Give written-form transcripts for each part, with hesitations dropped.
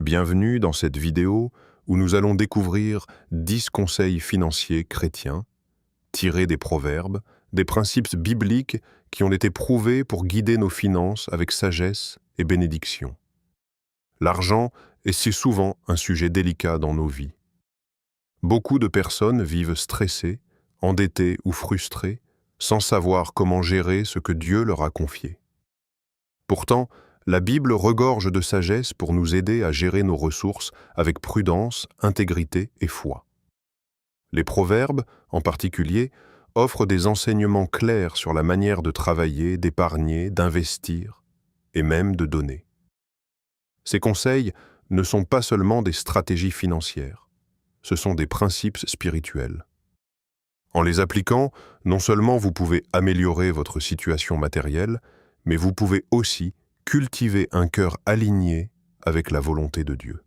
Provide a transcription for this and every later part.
Bienvenue dans cette vidéo où nous allons découvrir 10 conseils financiers chrétiens, tirés des proverbes, des principes bibliques qui ont été prouvés pour guider nos finances avec sagesse et bénédiction. L'argent est si souvent un sujet délicat dans nos vies. Beaucoup de personnes vivent stressées, endettées ou frustrées, sans savoir comment gérer ce que Dieu leur a confié. Pourtant, la Bible regorge de sagesse pour nous aider à gérer nos ressources avec prudence, intégrité et foi. Les proverbes, en particulier, offrent des enseignements clairs sur la manière de travailler, d'épargner, d'investir et même de donner. Ces conseils ne sont pas seulement des stratégies financières, ce sont des principes spirituels. En les appliquant, non seulement vous pouvez améliorer votre situation matérielle, mais vous pouvez aussi cultiver un cœur aligné avec la volonté de Dieu.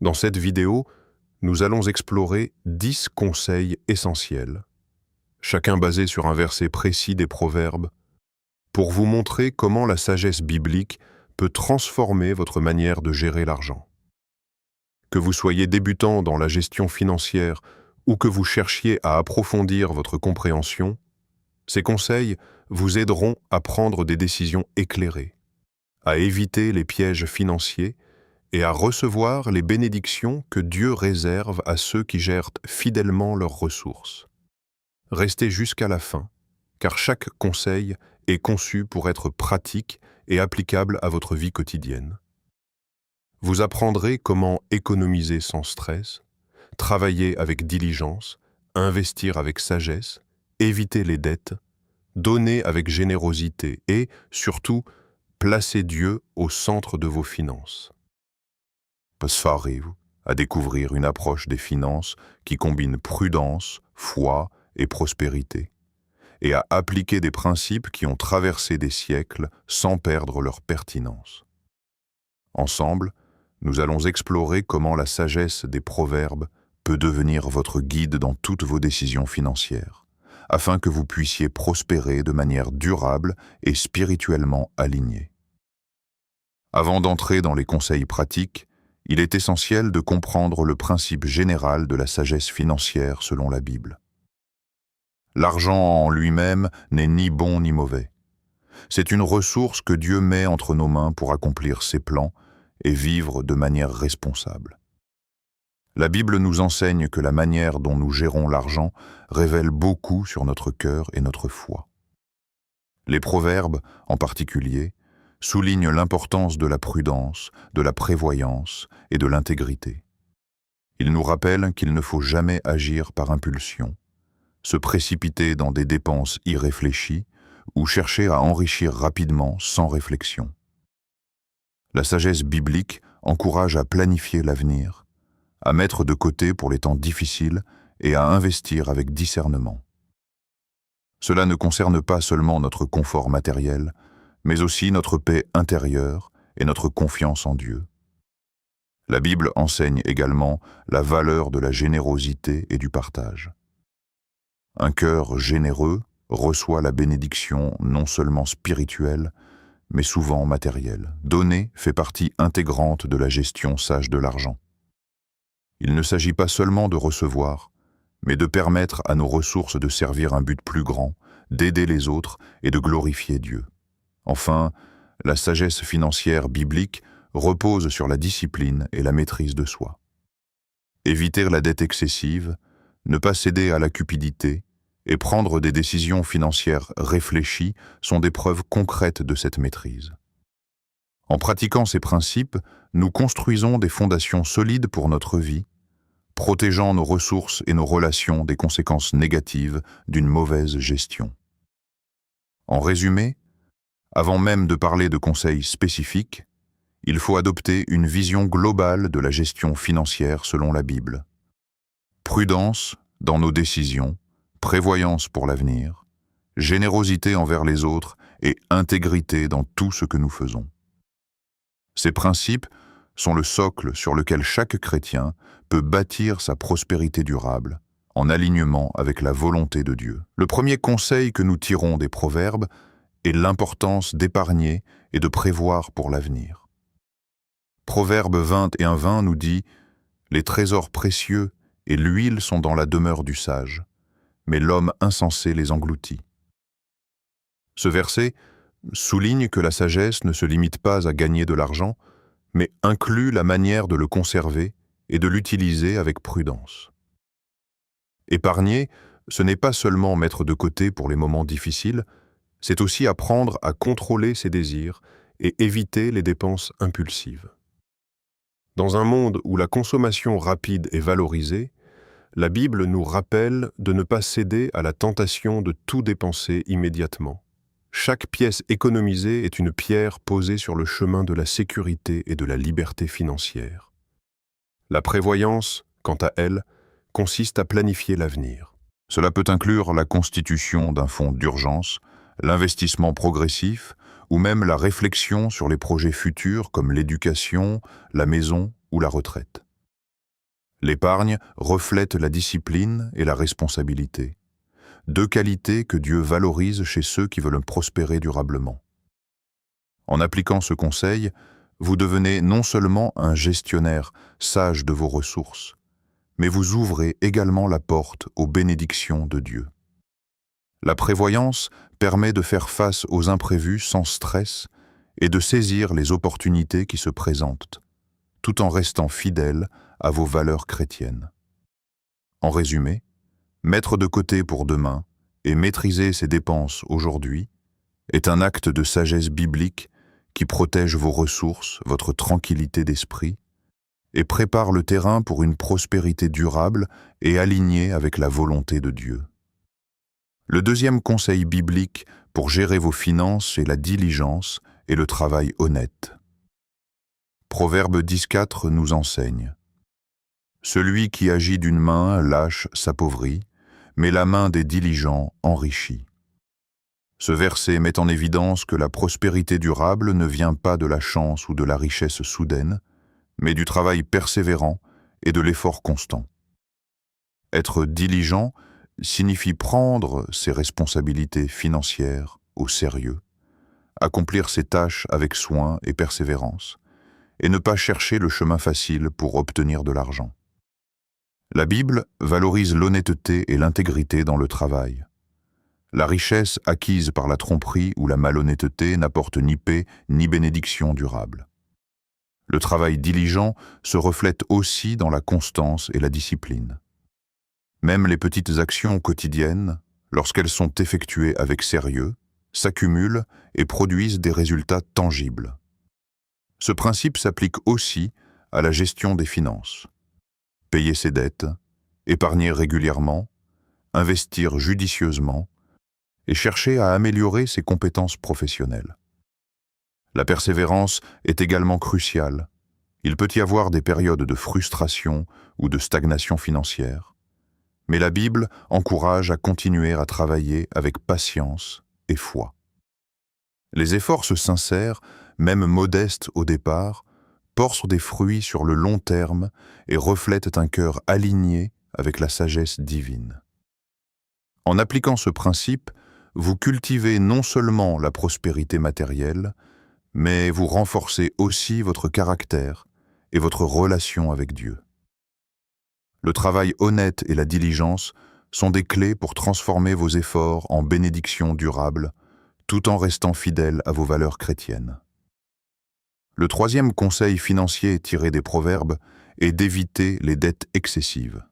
Dans cette vidéo, nous allons explorer 10 conseils essentiels, chacun basé sur un verset précis des Proverbes, pour vous montrer comment la sagesse biblique peut transformer votre manière de gérer l'argent. Que vous soyez débutant dans la gestion financière ou que vous cherchiez à approfondir votre compréhension, ces conseils vous aideront à prendre des décisions éclairées, à éviter les pièges financiers et à recevoir les bénédictions que Dieu réserve à ceux qui gèrent fidèlement leurs ressources. Restez jusqu'à la fin, car chaque conseil est conçu pour être pratique et applicable à votre vie quotidienne. Vous apprendrez comment économiser sans stress, travailler avec diligence, investir avec sagesse, éviter les dettes, donner avec générosité et, surtout, placer Dieu au centre de vos finances. Préparez-vous à découvrir une approche des finances qui combine prudence, foi et prospérité, et à appliquer des principes qui ont traversé des siècles sans perdre leur pertinence. Ensemble, nous allons explorer comment la sagesse des proverbes peut devenir votre guide dans toutes vos décisions financières, afin que vous puissiez prospérer de manière durable et spirituellement alignée. Avant d'entrer dans les conseils pratiques, il est essentiel de comprendre le principe général de la sagesse financière selon la Bible. L'argent en lui-même n'est ni bon ni mauvais. C'est une ressource que Dieu met entre nos mains pour accomplir ses plans et vivre de manière responsable. La Bible nous enseigne que la manière dont nous gérons l'argent révèle beaucoup sur notre cœur et notre foi. Les proverbes, en particulier, soulignent l'importance de la prudence, de la prévoyance et de l'intégrité. Ils nous rappellent qu'il ne faut jamais agir par impulsion, se précipiter dans des dépenses irréfléchies ou chercher à enrichir rapidement sans réflexion. La sagesse biblique encourage à planifier l'avenir, à mettre de côté pour les temps difficiles et à investir avec discernement. Cela ne concerne pas seulement notre confort matériel, mais aussi notre paix intérieure et notre confiance en Dieu. La Bible enseigne également la valeur de la générosité et du partage. Un cœur généreux reçoit la bénédiction non seulement spirituelle, mais souvent matérielle. Donner fait partie intégrante de la gestion sage de l'argent. Il ne s'agit pas seulement de recevoir, mais de permettre à nos ressources de servir un but plus grand, d'aider les autres et de glorifier Dieu. Enfin, la sagesse financière biblique repose sur la discipline et la maîtrise de soi. Éviter la dette excessive, ne pas céder à la cupidité et prendre des décisions financières réfléchies sont des preuves concrètes de cette maîtrise. En pratiquant ces principes, nous construisons des fondations solides pour notre vie, protégeant nos ressources et nos relations des conséquences négatives d'une mauvaise gestion. En résumé, avant même de parler de conseils spécifiques, il faut adopter une vision globale de la gestion financière selon la Bible. Prudence dans nos décisions, prévoyance pour l'avenir, générosité envers les autres et intégrité dans tout ce que nous faisons. Ces principes sont le socle sur lequel chaque chrétien peut bâtir sa prospérité durable, en alignement avec la volonté de Dieu. Le premier conseil que nous tirons des proverbes est l'importance d'épargner et de prévoir pour l'avenir. Proverbe 21:20 nous dit « Les trésors précieux et l'huile sont dans la demeure du sage, mais l'homme insensé les engloutit. » Ce verset souligne que la sagesse ne se limite pas à gagner de l'argent, mais inclut la manière de le conserver et de l'utiliser avec prudence. Épargner, ce n'est pas seulement mettre de côté pour les moments difficiles, c'est aussi apprendre à contrôler ses désirs et éviter les dépenses impulsives. Dans un monde où la consommation rapide est valorisée, la Bible nous rappelle de ne pas céder à la tentation de tout dépenser immédiatement. Chaque pièce économisée est une pierre posée sur le chemin de la sécurité et de la liberté financière. La prévoyance, quant à elle, consiste à planifier l'avenir. Cela peut inclure la constitution d'un fonds d'urgence, l'investissement progressif ou même la réflexion sur les projets futurs comme l'éducation, la maison ou la retraite. L'épargne reflète la discipline et la responsabilité, deux qualités que Dieu valorise chez ceux qui veulent prospérer durablement. En appliquant ce conseil, vous devenez non seulement un gestionnaire sage de vos ressources, mais vous ouvrez également la porte aux bénédictions de Dieu. La prévoyance permet de faire face aux imprévus sans stress et de saisir les opportunités qui se présentent, tout en restant fidèle à vos valeurs chrétiennes. En résumé, mettre de côté pour demain et maîtriser ses dépenses aujourd'hui est un acte de sagesse biblique qui protège vos ressources, votre tranquillité d'esprit, et prépare le terrain pour une prospérité durable et alignée avec la volonté de Dieu. Le deuxième conseil biblique pour gérer vos finances est la diligence et le travail honnête. Proverbe 10:4 nous enseigne « Celui qui agit d'une main lâche s'appauvrit, mais la main des diligents enrichit. » Ce verset met en évidence que la prospérité durable ne vient pas de la chance ou de la richesse soudaine, mais du travail persévérant et de l'effort constant. Être diligent signifie prendre ses responsabilités financières au sérieux, accomplir ses tâches avec soin et persévérance, et ne pas chercher le chemin facile pour obtenir de l'argent. La Bible valorise l'honnêteté et l'intégrité dans le travail. La richesse acquise par la tromperie ou la malhonnêteté n'apporte ni paix ni bénédiction durable. Le travail diligent se reflète aussi dans la constance et la discipline. Même les petites actions quotidiennes, lorsqu'elles sont effectuées avec sérieux, s'accumulent et produisent des résultats tangibles. Ce principe s'applique aussi à la gestion des finances. Payer ses dettes, épargner régulièrement, investir judicieusement et chercher à améliorer ses compétences professionnelles. La persévérance est également cruciale. Il peut y avoir des périodes de frustration ou de stagnation financière, mais la Bible encourage à continuer à travailler avec patience et foi. Les efforts sincères, même modestes au départ, portent des fruits sur le long terme et reflètent un cœur aligné avec la sagesse divine. En appliquant ce principe, vous cultivez non seulement la prospérité matérielle, mais vous renforcez aussi votre caractère et votre relation avec Dieu. Le travail honnête et la diligence sont des clés pour transformer vos efforts en bénédictions durables, tout en restant fidèles à vos valeurs chrétiennes. Le troisième conseil financier tiré des Proverbes est d'éviter les dettes excessives.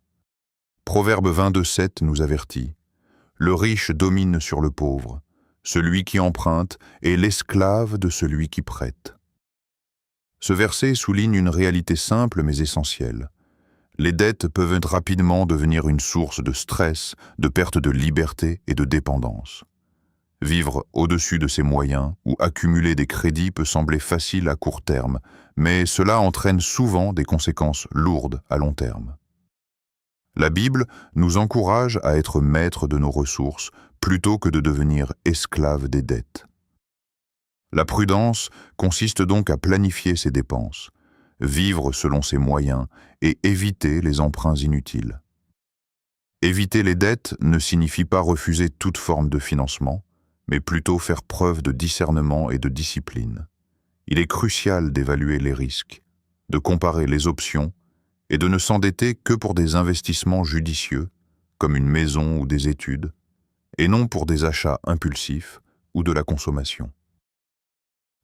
Proverbe 22:7 nous avertit « Le riche domine sur le pauvre, celui qui emprunte est l'esclave de celui qui prête. » Ce verset souligne une réalité simple mais essentielle. Les dettes peuvent rapidement devenir une source de stress, de perte de liberté et de dépendance. Vivre au-dessus de ses moyens ou accumuler des crédits peut sembler facile à court terme, mais cela entraîne souvent des conséquences lourdes à long terme. La Bible nous encourage à être maîtres de nos ressources plutôt que de devenir esclaves des dettes. La prudence consiste donc à planifier ses dépenses, vivre selon ses moyens et éviter les emprunts inutiles. Éviter les dettes ne signifie pas refuser toute forme de financement, mais plutôt faire preuve de discernement et de discipline. Il est crucial d'évaluer les risques, de comparer les options et de ne s'endetter que pour des investissements judicieux, comme une maison ou des études, et non pour des achats impulsifs ou de la consommation.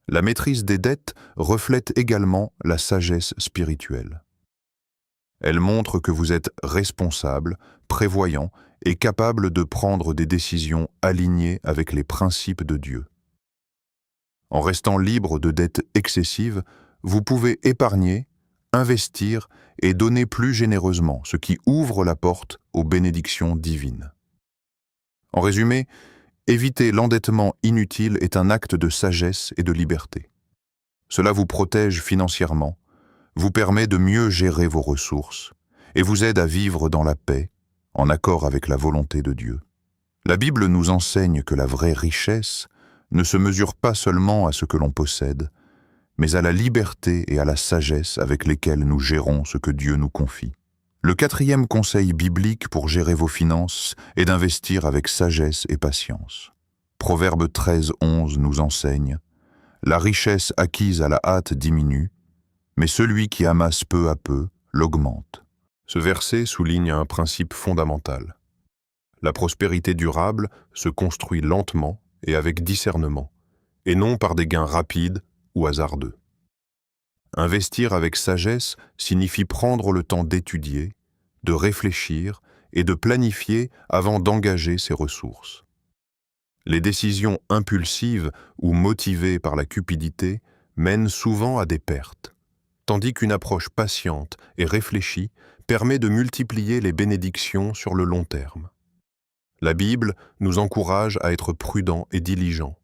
La maîtrise des dettes reflète également la sagesse spirituelle. Elle montre que vous êtes responsable, prévoyant et capable de prendre des décisions alignées avec les principes de Dieu. En restant libre de dettes excessives, vous pouvez épargner, investir et donner plus généreusement, ce qui ouvre la porte aux bénédictions divines. En résumé, éviter l'endettement inutile est un acte de sagesse et de liberté. Cela vous protège financièrement, vous permet de mieux gérer vos ressources et vous aide à vivre dans la paix, en accord avec la volonté de Dieu. La Bible nous enseigne que la vraie richesse ne se mesure pas seulement à ce que l'on possède, mais à la liberté et à la sagesse avec lesquelles nous gérons ce que Dieu nous confie. Le 4e conseil biblique pour gérer vos finances est d'investir avec sagesse et patience. Proverbe 13:11 nous enseigne « La richesse acquise à la hâte diminue, mais celui qui amasse peu à peu l'augmente. » Ce verset souligne un principe fondamental. La prospérité durable se construit lentement et avec discernement, et non par des gains rapides ou hasardeux. Investir avec sagesse signifie prendre le temps d'étudier, de réfléchir et de planifier avant d'engager ses ressources. Les décisions impulsives ou motivées par la cupidité mènent souvent à des pertes, tandis qu'une approche patiente et réfléchie permet de multiplier les bénédictions sur le long terme. La Bible nous encourage à être prudents et diligents,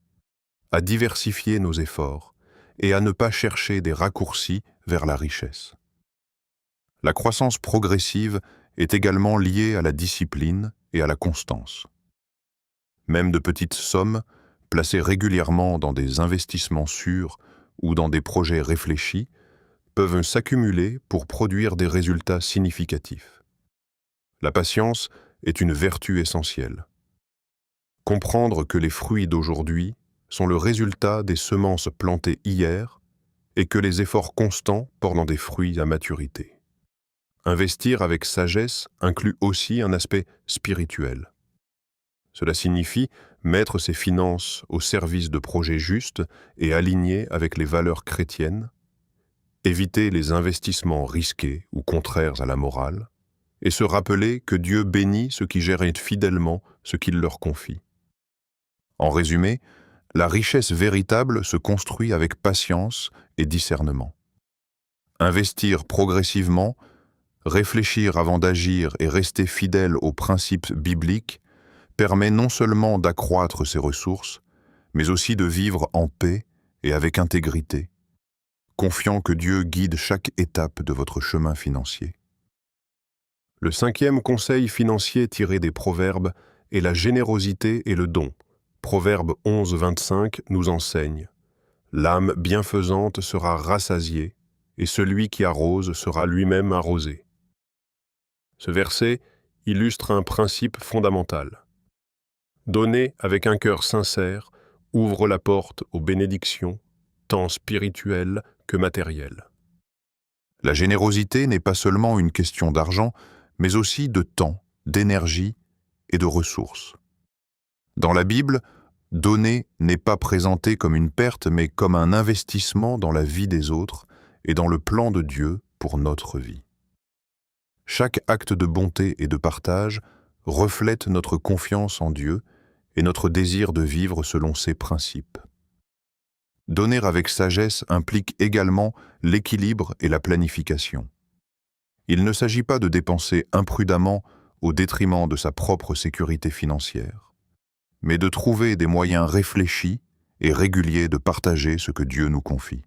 à diversifier nos efforts et à ne pas chercher des raccourcis vers la richesse. La croissance progressive est également liée à la discipline et à la constance. Même de petites sommes, placées régulièrement dans des investissements sûrs ou dans des projets réfléchis, peuvent s'accumuler pour produire des résultats significatifs. La patience est une vertu essentielle. Comprendre que les fruits d'aujourd'hui sont le résultat des semences plantées hier et que les efforts constants portent des fruits à maturité. Investir avec sagesse inclut aussi un aspect spirituel. Cela signifie mettre ses finances au service de projets justes et alignés avec les valeurs chrétiennes, éviter les investissements risqués ou contraires à la morale, et se rappeler que Dieu bénit ceux qui gèrent fidèlement ce qu'il leur confie. En résumé, la richesse véritable se construit avec patience et discernement. Investir progressivement, réfléchir avant d'agir et rester fidèle aux principes bibliques permet non seulement d'accroître ses ressources, mais aussi de vivre en paix et avec intégrité, confiant que Dieu guide chaque étape de votre chemin financier. Le 5e conseil financier tiré des Proverbes est la générosité et le don. Proverbe 11:25 nous enseigne « L'âme bienfaisante sera rassasiée, et celui qui arrose sera lui-même arrosé. » Ce verset illustre un principe fondamental. Donner avec un cœur sincère ouvre la porte aux bénédictions, tant spirituelles que matérielles. La générosité n'est pas seulement une question d'argent, mais aussi de temps, d'énergie et de ressources. Dans la Bible, donner n'est pas présenté comme une perte, mais comme un investissement dans la vie des autres et dans le plan de Dieu pour notre vie. Chaque acte de bonté et de partage reflète notre confiance en Dieu et notre désir de vivre selon ses principes. Donner avec sagesse implique également l'équilibre et la planification. Il ne s'agit pas de dépenser imprudemment au détriment de sa propre sécurité financière, mais de trouver des moyens réfléchis et réguliers de partager ce que Dieu nous confie.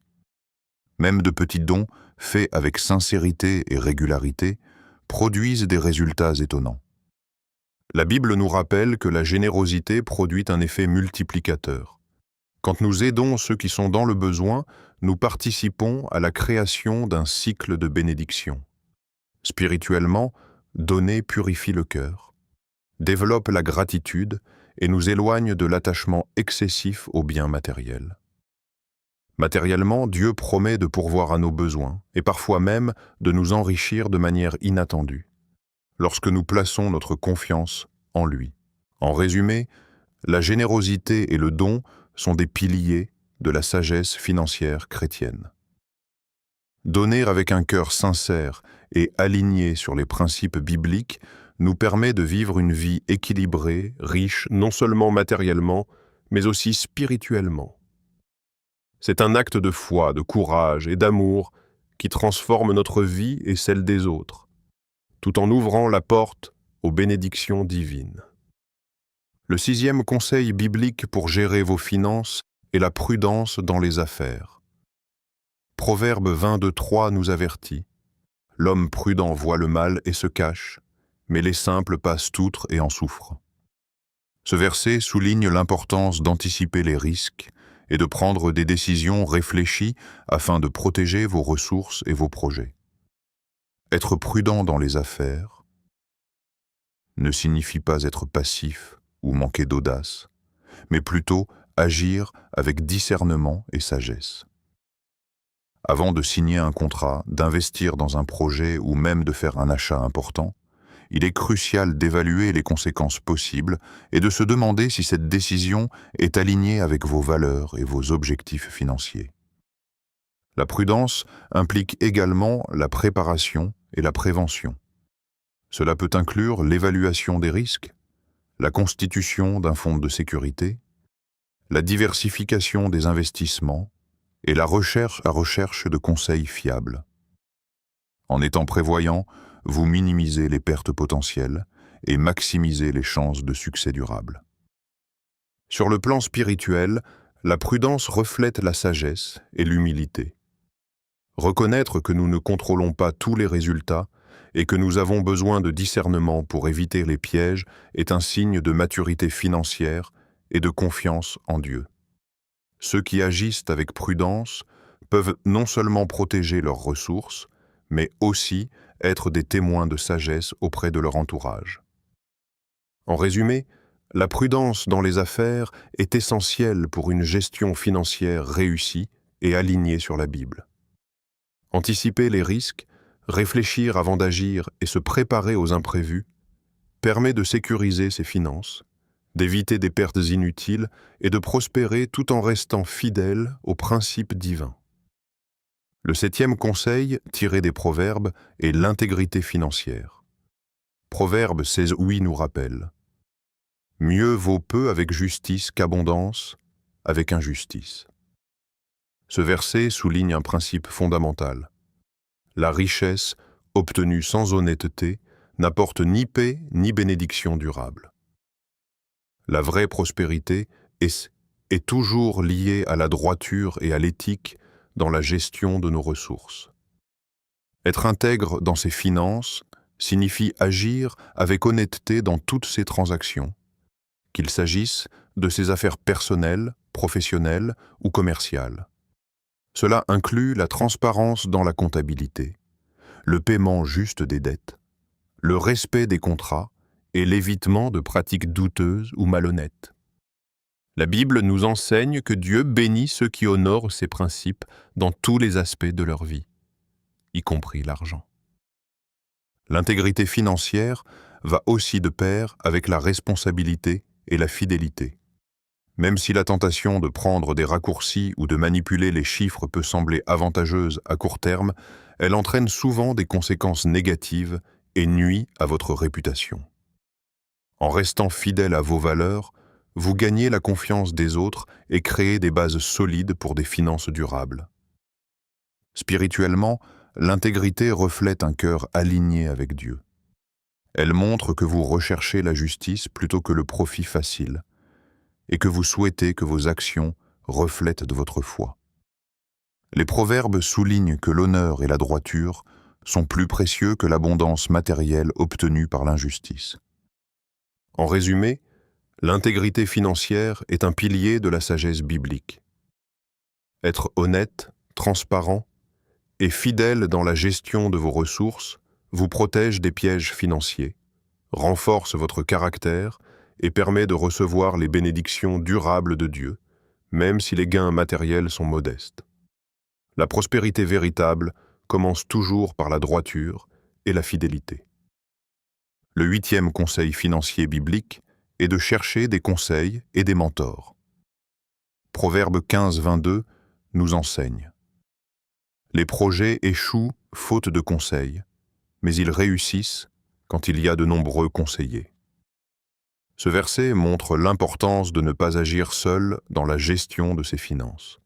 Même de petits dons, faits avec sincérité et régularité, produisent des résultats étonnants. La Bible nous rappelle que la générosité produit un effet multiplicateur. Quand nous aidons ceux qui sont dans le besoin, nous participons à la création d'un cycle de bénédiction. Spirituellement, donner purifie le cœur, développe la gratitude et nous éloigne de l'attachement excessif aux biens matériels. Matériellement, Dieu promet de pourvoir à nos besoins, et parfois même de nous enrichir de manière inattendue, lorsque nous plaçons notre confiance en lui. En résumé, la générosité et le don sont des piliers de la sagesse financière chrétienne. Donner avec un cœur sincère et aligné sur les principes bibliques nous permet de vivre une vie équilibrée, riche non seulement matériellement, mais aussi spirituellement. C'est un acte de foi, de courage et d'amour qui transforme notre vie et celle des autres, tout en ouvrant la porte aux bénédictions divines. Le 6e conseil biblique pour gérer vos finances est la prudence dans les affaires. Proverbe 22:3 nous avertit: « L'homme prudent voit le mal et se cache, mais les simples passent outre et en souffrent. » Ce verset souligne l'importance d'anticiper les risques et de prendre des décisions réfléchies afin de protéger vos ressources et vos projets. Être prudent dans les affaires ne signifie pas être passif ou manquer d'audace, mais plutôt agir avec discernement et sagesse. Avant de signer un contrat, d'investir dans un projet ou même de faire un achat important, il est crucial d'évaluer les conséquences possibles et de se demander si cette décision est alignée avec vos valeurs et vos objectifs financiers. La prudence implique également la préparation et la prévention. Cela peut inclure l'évaluation des risques, la constitution d'un fonds de sécurité, la diversification des investissements et la recherche de conseils fiables. En étant prévoyant, vous minimisez les pertes potentielles et maximisez les chances de succès durable. Sur le plan spirituel, la prudence reflète la sagesse et l'humilité. Reconnaître que nous ne contrôlons pas tous les résultats et que nous avons besoin de discernement pour éviter les pièges est un signe de maturité financière et de confiance en Dieu. Ceux qui agissent avec prudence peuvent non seulement protéger leurs ressources, mais aussi être des témoins de sagesse auprès de leur entourage. En résumé, la prudence dans les affaires est essentielle pour une gestion financière réussie et alignée sur la Bible. Anticiper les risques, réfléchir avant d'agir et se préparer aux imprévus permet de sécuriser ses finances, d'éviter des pertes inutiles et de prospérer tout en restant fidèle aux principes divins. Le 7e conseil, tiré des Proverbes, est l'intégrité financière. Proverbe 16:8 nous rappelle: « Mieux vaut peu avec justice qu'abondance avec injustice. » Ce verset souligne un principe fondamental. La richesse, obtenue sans honnêteté, n'apporte ni paix ni bénédiction durable. La vraie prospérité est toujours liée à la droiture et à l'éthique dans la gestion de nos ressources. Être intègre dans ses finances signifie agir avec honnêteté dans toutes ses transactions, qu'il s'agisse de ses affaires personnelles, professionnelles ou commerciales. Cela inclut la transparence dans la comptabilité, le paiement juste des dettes, le respect des contrats et l'évitement de pratiques douteuses ou malhonnêtes. La Bible nous enseigne que Dieu bénit ceux qui honorent ses principes dans tous les aspects de leur vie, y compris l'argent. L'intégrité financière va aussi de pair avec la responsabilité et la fidélité. Même si la tentation de prendre des raccourcis ou de manipuler les chiffres peut sembler avantageuse à court terme, elle entraîne souvent des conséquences négatives et nuit à votre réputation. En restant fidèle à vos valeurs, vous gagnez la confiance des autres et créez des bases solides pour des finances durables. Spirituellement, l'intégrité reflète un cœur aligné avec Dieu. Elle montre que vous recherchez la justice plutôt que le profit facile, et que vous souhaitez que vos actions reflètent de votre foi. Les proverbes soulignent que l'honneur et la droiture sont plus précieux que l'abondance matérielle obtenue par l'injustice. En résumé, l'intégrité financière est un pilier de la sagesse biblique. Être honnête, transparent et fidèle dans la gestion de vos ressources vous protège des pièges financiers, renforce votre caractère et permet de recevoir les bénédictions durables de Dieu, même si les gains matériels sont modestes. La prospérité véritable commence toujours par la droiture et la fidélité. Le 8e conseil financier biblique est de chercher des conseils et des mentors. Proverbe 15, 22 nous enseigne: les projets échouent faute de conseils, mais ils réussissent quand il y a de nombreux conseillers. Ce verset montre l'importance de ne pas agir seul dans la gestion de ses finances.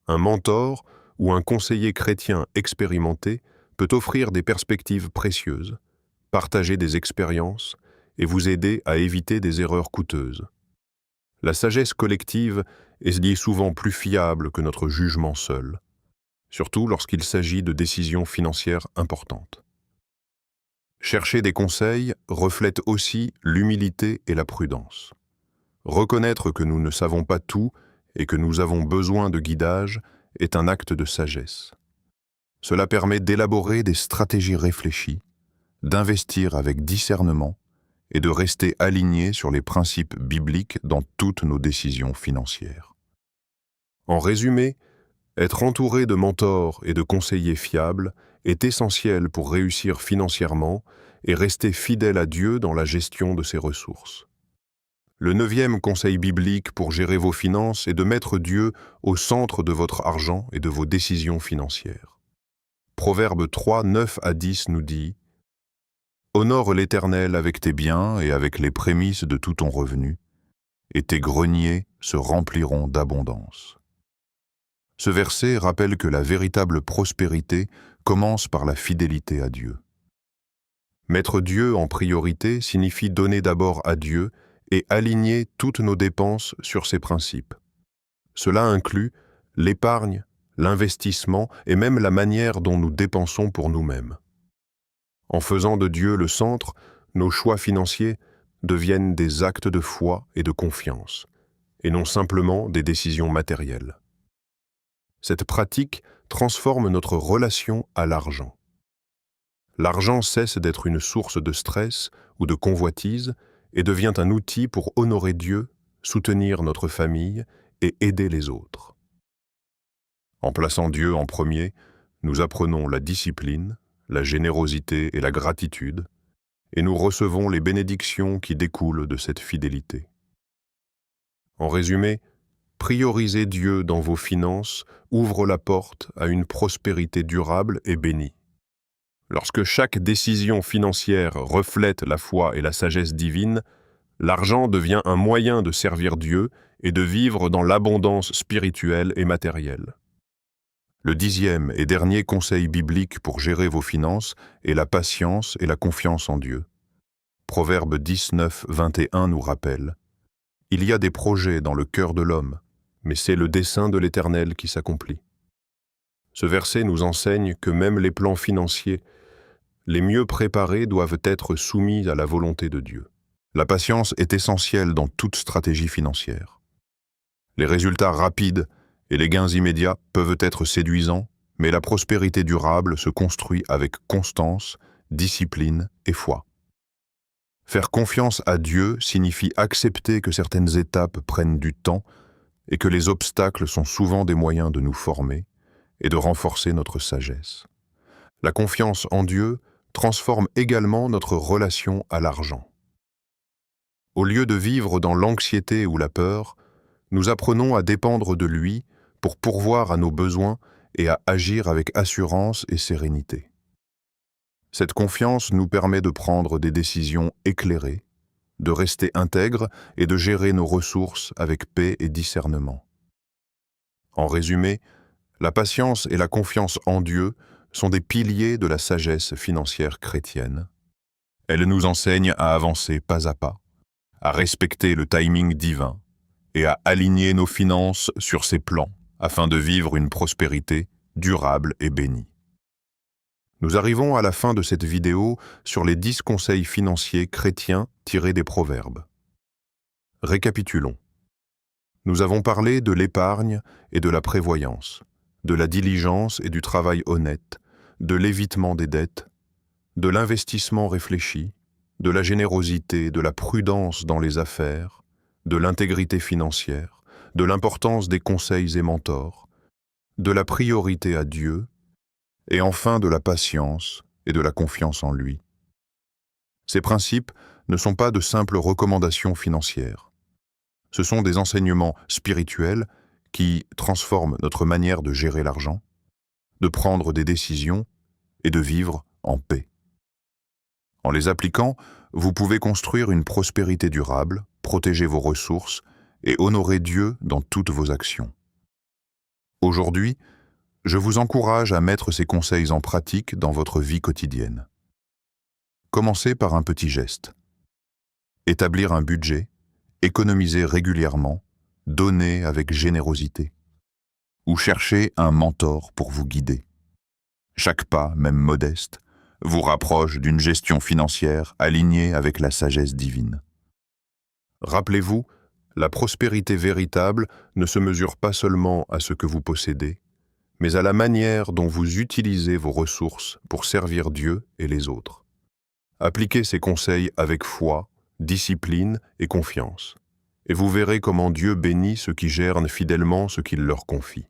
Un mentor ou un conseiller chrétien expérimenté peut offrir des perspectives précieuses, partager des expériences et vous aider à éviter des erreurs coûteuses. La sagesse collective est souvent plus fiable que notre jugement seul, surtout lorsqu'il s'agit de décisions financières importantes. Chercher des conseils reflète aussi l'humilité et la prudence. Reconnaître que nous ne savons pas tout et que nous avons besoin de guidage est un acte de sagesse. Cela permet d'élaborer des stratégies réfléchies, d'investir avec discernement et de rester aligné sur les principes bibliques dans toutes nos décisions financières. En résumé, être entouré de mentors et de conseillers fiables est essentiel pour réussir financièrement et rester fidèle à Dieu dans la gestion de ses ressources. Le 9e conseil biblique pour gérer vos finances est de mettre Dieu au centre de votre argent et de vos décisions financières. Proverbe 3, 9 à 10 nous dit: « Honore l'Éternel avec tes biens et avec les prémices de tout ton revenu, et tes greniers se rempliront d'abondance. » Ce verset rappelle que la véritable prospérité commence par la fidélité à Dieu. Mettre Dieu en priorité signifie donner d'abord à Dieu et aligner toutes nos dépenses sur ses principes. Cela inclut l'épargne, l'investissement et même la manière dont nous dépensons pour nous-mêmes. En faisant de Dieu le centre, nos choix financiers deviennent des actes de foi et de confiance, et non simplement des décisions matérielles. Cette pratique transforme notre relation à l'argent. L'argent cesse d'être une source de stress ou de convoitise et devient un outil pour honorer Dieu, soutenir notre famille et aider les autres. En plaçant Dieu en premier, nous apprenons la discipline, la générosité et la gratitude, et nous recevons les bénédictions qui découlent de cette fidélité. En résumé, prioriser Dieu dans vos finances ouvre la porte à une prospérité durable et bénie. Lorsque chaque décision financière reflète la foi et la sagesse divine, l'argent devient un moyen de servir Dieu et de vivre dans l'abondance spirituelle et matérielle. Le 10e et dernier conseil biblique pour gérer vos finances est la patience et la confiance en Dieu. Proverbe 19, 21 nous rappelle: « Il y a des projets dans le cœur de l'homme, mais c'est le dessein de l'Éternel qui s'accomplit. » Ce verset nous enseigne que même les plans financiers les mieux préparés doivent être soumis à la volonté de Dieu. La patience est essentielle dans toute stratégie financière. Les résultats rapides et les gains immédiats peuvent être séduisants, mais la prospérité durable se construit avec constance, discipline et foi. Faire confiance à Dieu signifie accepter que certaines étapes prennent du temps et que les obstacles sont souvent des moyens de nous former et de renforcer notre sagesse. La confiance en Dieu transforme également notre relation à l'argent. Au lieu de vivre dans l'anxiété ou la peur, nous apprenons à dépendre de lui pour pourvoir à nos besoins et à agir avec assurance et sérénité. Cette confiance nous permet de prendre des décisions éclairées, de rester intègres et de gérer nos ressources avec paix et discernement. En résumé, la patience et la confiance en Dieu sont des piliers de la sagesse financière chrétienne. Elles nous enseignent à avancer pas à pas, à respecter le timing divin et à aligner nos finances sur ses plans afin de vivre une prospérité durable et bénie. Nous arrivons à la fin de cette vidéo sur les 10 conseils financiers chrétiens tirés des Proverbes. Récapitulons. Nous avons parlé de l'épargne et de la prévoyance, de la diligence et du travail honnête, de l'évitement des dettes, de l'investissement réfléchi, de la générosité, de la prudence dans les affaires, de l'intégrité financière, de l'importance des conseils et mentors, de la priorité à Dieu et enfin de la patience et de la confiance en lui. Ces principes ne sont pas de simples recommandations financières. Ce sont des enseignements spirituels qui transforment notre manière de gérer l'argent, de prendre des décisions et de vivre en paix. En les appliquant, vous pouvez construire une prospérité durable, protéger vos ressources et honorer Dieu dans toutes vos actions. Aujourd'hui, je vous encourage à mettre ces conseils en pratique dans votre vie quotidienne. Commencez par un petit geste. Établir un budget, économiser régulièrement, donner avec générosité. Ou chercher un mentor pour vous guider. Chaque pas, même modeste, vous rapproche d'une gestion financière alignée avec la sagesse divine. Rappelez-vous, la prospérité véritable ne se mesure pas seulement à ce que vous possédez, mais à la manière dont vous utilisez vos ressources pour servir Dieu et les autres. Appliquez ces conseils avec foi, discipline et confiance, et vous verrez comment Dieu bénit ceux qui gèrent fidèlement ce qu'il leur confie.